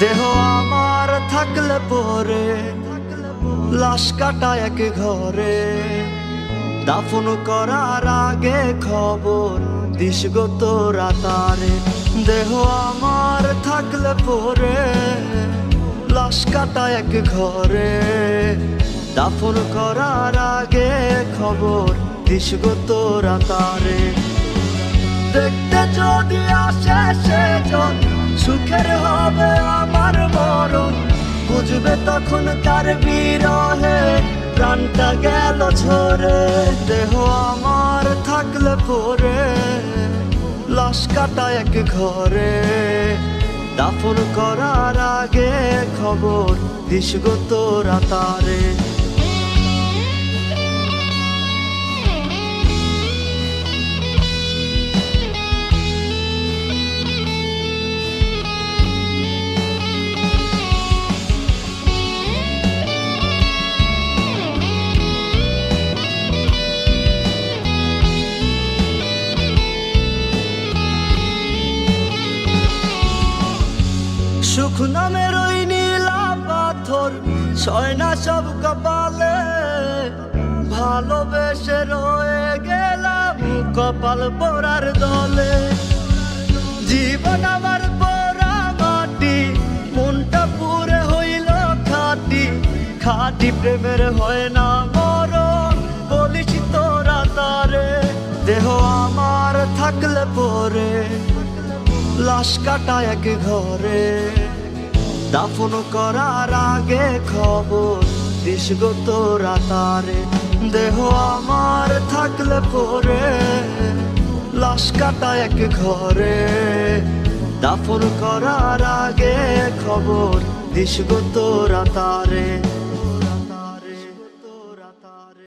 দেহ আমার থাকলে পরে লাশ কাটা এক ঘরে, দাফন করার আগে খবর দিস গো তোরা তারে। দেহ আমার থাকলে পরে লাশ কাটা এক ঘরে, দাফন করার আগে খবর দিস গো তোরা তারে। দেখতে যদি আসে সেজন সুখের হবে আমার মরণ, বুঝবে তখন তার বিরহে প্রাণটা গেল ঝরে। দেহ আমার থাকলে পরে লাশ কাটা এক ঘরে, দাফন করার আগে খবর দিস গো তোরা তারে। সুখ নামের ওই নীলা পাথর ছয় না সব কপালে, ভালোবেসে রয়ে গেলাম কপাল পোড়ার দলে। জীবন আমার পোড়া মাটি, মনটা পুরে হইল খাটি, খাটি প্রেমের হয় না মরণ বলিস তোরা তারে। দেহ আমার থাকলে পরে লাশ কাটা এক ঘরে, দাফন করার আগে খবর দিস গো তোরা তারে। দেহ আমার থাকলে পরে লাশ কাটা এক ঘরে, দাফন করার আগে খবর দিস গো তোরা তারে।